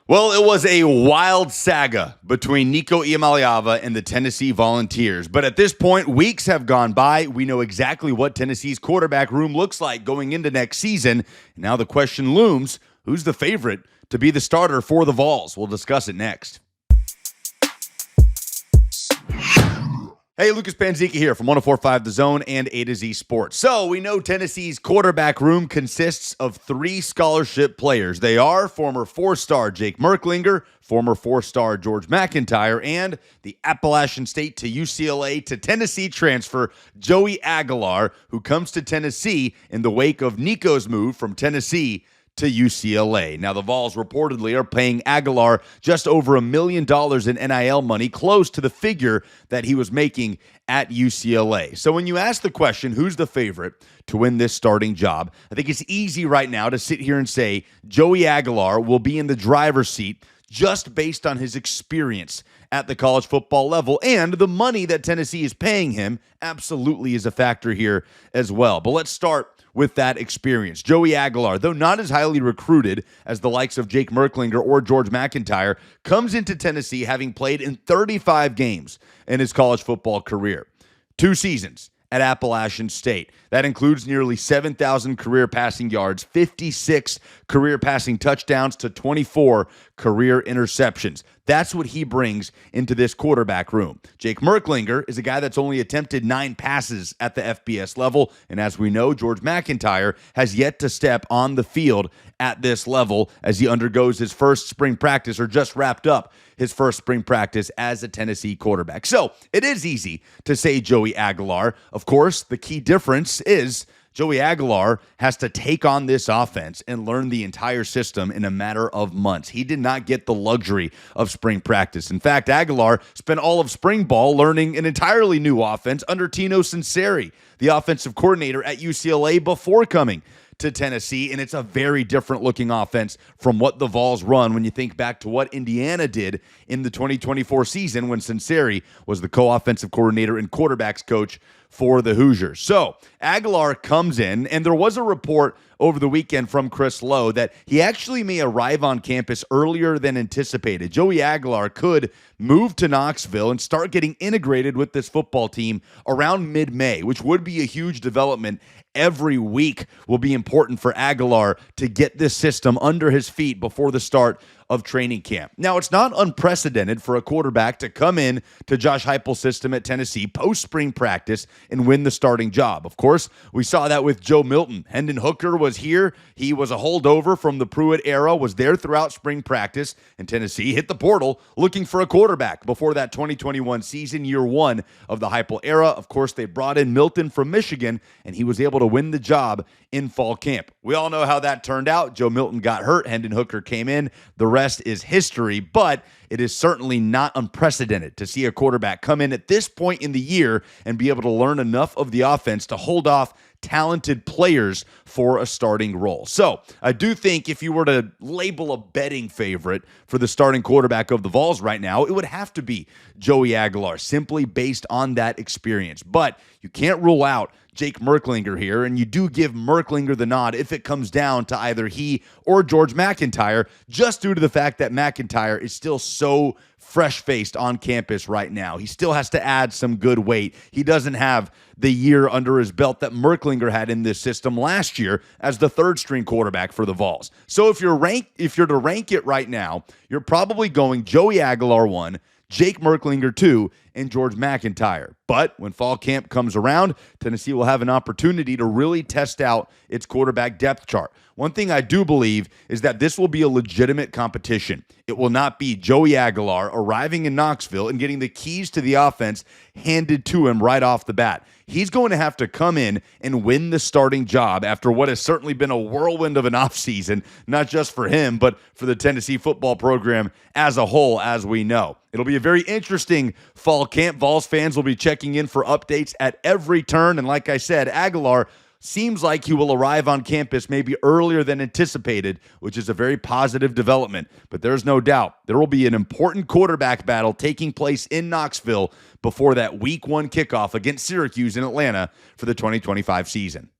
Well, it was a wild saga between Nico Iamaleava and the Tennessee Volunteers. But at this point, weeks have gone by. We know exactly what Tennessee's quarterback room looks like going into next season. And now the question looms, who's the favorite to be the starter for the Vols? We'll discuss it next. Hey, Lucas Panzica here from 104.5 The Zone and A to Z Sports. So we know Tennessee's quarterback room consists of three scholarship players. They are former four-star Jake Merklinger, former four-star George MacIntyre, and the Appalachian State to UCLA to Tennessee transfer Joey Aguilar, who comes to Tennessee in the wake of Nico's move from Tennessee to UCLA. Now, the Vols reportedly are paying Aguilar just over $1 million in NIL money, close to the figure that he was making at UCLA. So when you ask the question, who's the favorite to win this starting job, I think it's easy right now to sit here and say Joey Aguilar will be in the driver's seat just based on his experience at the college football level, and the money that Tennessee is paying him absolutely is a factor here as well. But let's start with that experience. Joey Aguilar, though not as highly recruited as the likes of Jake Merklinger or George MacIntyre, comes into Tennessee having played in 35 games in his college football career. 2 seasons at Appalachian State. That includes nearly 7,000 career passing yards, 56 career passing touchdowns to 24 career interceptions. That's what he brings into this quarterback room. Jake Merklinger is a guy that's only attempted 9 passes at the FBS level, and as we know, George MacIntyre has yet to step on the field at this level as he undergoes his first spring practice, or just wrapped up his first spring practice as a Tennessee quarterback. So it is easy to say Joey Aguilar. Of course, the key difference is Joey Aguilar has to take on this offense and learn the entire system in a matter of months. He did not get the luxury of spring practice. In fact, Aguilar spent all of spring ball learning an entirely new offense under Tino Sunseri, the offensive coordinator at UCLA, before coming to Tennessee, and it's a very different looking offense from what the Vols run when you think back to what Indiana did in the 2024 season when Sunseri was the co-offensive coordinator and quarterbacks coach for the Hoosiers. So Aguilar comes in, and there was a report over the weekend from Chris Lowe that he actually may arrive on campus earlier than anticipated. Joey Aguilar could move to Knoxville and start getting integrated with this football team around mid-May, which would be a huge development. Every week will be important for Aguilar to get this system under his feet before the start of training camp. Now, it's not unprecedented for a quarterback to come in to Josh Heupel's system at Tennessee post-spring practice and win the starting job. Of course, we saw that with Joe Milton. Hendon Hooker was here. He was a holdover from the Pruitt era, was there throughout spring practice, and Tennessee hit the portal looking for a quarterback before that 2021 season, year one of the Heupel era. Of course, they brought in Milton from Michigan, and he was able to win the job in fall camp. We all know how that turned out. Joe Milton got hurt. Hendon Hooker came in. The rest is history, but it is certainly not unprecedented to see a quarterback come in at this point in the year and be able to learn enough of the offense to hold off talented players for a starting role. So I do think if you were to label a betting favorite for the starting quarterback of the Vols right now, it would have to be Joey Aguilar, simply based on that experience. But you can't rule out Jake Merklinger here, and you do give Merklinger the nod if it comes down to either he or George MacIntyre, just due to the fact that MacIntyre is still so fresh-faced on campus right now. He still has to add some good weight. He doesn't have the year under his belt that Merklinger had in this system last year as the third-string quarterback for the Vols. So if you're to rank it right now, you're probably going Joey Aguilar 1, Jake Merklinger 2, and George MacIntyre. But when fall camp comes around, Tennessee will have an opportunity to really test out its quarterback depth chart. One thing I do believe is that this will be a legitimate competition. It will not be Joey Aguilar arriving in Knoxville and getting the keys to the offense handed to him right off the bat. He's going to have to come in and win the starting job after what has certainly been a whirlwind of an offseason, not just for him, but for the Tennessee football program as a whole, as we know. It'll be a very interesting fall camp. Vols fans will be checking in for updates at every turn. And like I said, Aguilar seems like he will arrive on campus maybe earlier than anticipated, which is a very positive development. But there's no doubt there will be an important quarterback battle taking place in Knoxville before that week 1 kickoff against Syracuse in Atlanta for the 2025 season.